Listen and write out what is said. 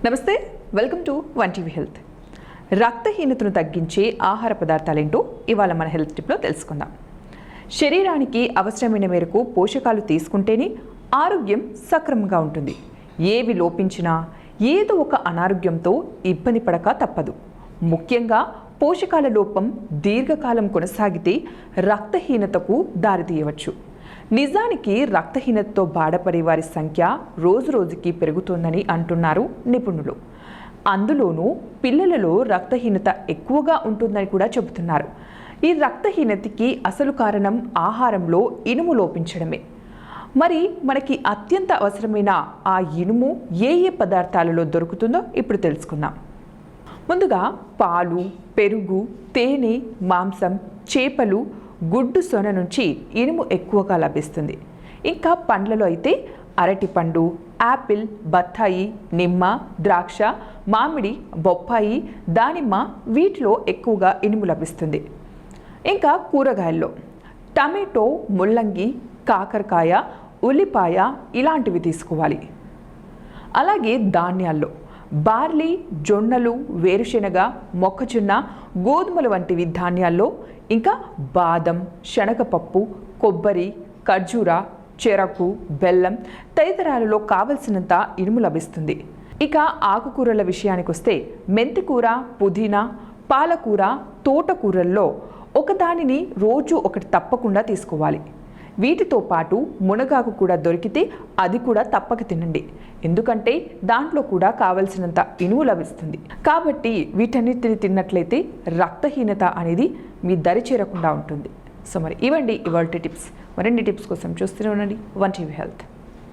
నమస్తే, welcome to One TV health. రక్తహీనతను తగ్గించే ఆహార పదార్థాలేంటో ఇవాళ మన హెల్త్ టిప్లో తెలుసుకుందాం. శరీరానికి అవసరమైన మేరకు పోషకాలు తీసుకుంటేనే ఆరోగ్యం సక్రమంగా ఉంటుంది. ఏవి లోపించినా ఏదో ఒక అనారోగ్యంతో ఇబ్బంది పడక తప్పదు. ముఖ్యంగా పోషకాల లోపం దీర్ఘకాలం కొనసాగితే రక్తహీనతకు దారితీయవచ్చు. నిజానికి రక్తహీనతతో బాధపడే వారి సంఖ్య రోజురోజుకి పెరుగుతోందని అంటున్నారు నిపుణులు. అందులోనూ పిల్లలలో రక్తహీనత ఎక్కువగా ఉంటుందని కూడా చెబుతున్నారు. ఈ రక్తహీనతకి అసలు కారణం ఆహారంలో ఇనుము లోపించడమే. మరి మనకి అత్యంత అవసరమైన ఆ ఇనుము ఏ ఏ పదార్థాలలో దొరుకుతుందో ఇప్పుడు తెలుసుకుందాం. ముందుగా పాలు, పెరుగు, తేనె, మాంసం, చేపలు, గుడ్డు సొన నుంచి ఇనుము ఎక్కువగా లభిస్తుంది. ఇంకా పండ్లలో అయితే అరటిపండు, యాపిల్, బత్తాయి, నిమ్మ, ద్రాక్ష, మామిడి, బొప్పాయి, దానిమ్మ వీటిలో ఎక్కువగా ఇనుము లభిస్తుంది. ఇంకా కూరగాయల్లో టమాటో, ముల్లంగి, కాకరకాయ, ఉల్లిపాయ ఇలాంటివి తీసుకోవాలి. అలాగే ధాన్యాల్లో బార్లీ, జొన్నలు, వేరుశెనగ, మొక్కజొన్న, గోధుమలు వంటివి ధాన్యాల్లో, ఇంకా బాదం, శనగపప్పు, కొబ్బరి, ఖర్జూర, చెరకు, బెల్లం తదితరాలలో కావలసినంత ఇనుము లభిస్తుంది. ఇక ఆకుకూరల విషయానికి వస్తే మెంతికూర, పుదీనా, పాలకూర, తోటకూరల్లో ఒకదానిని రోజు ఒకటి తప్పకుండా తీసుకోవాలి. వీటితో పాటు మునగాకు కూడా దొరికితే అది కూడా తప్పక తినండి. ఎందుకంటే దాంట్లో కూడా కావలసినంత ఇనుము లభిస్తుంది. కాబట్టి వీటన్నిటిని తిన్నట్లయితే రక్తహీనత అనేది మీ దరి చేరకుండా ఉంటుంది. సో మరి ఇవ్వండి ఇవాల్టి టిప్స్. మరిన్ని టిప్స్ కోసం చూస్తూనే ఉండండి వన్ టీవీ హెల్త్.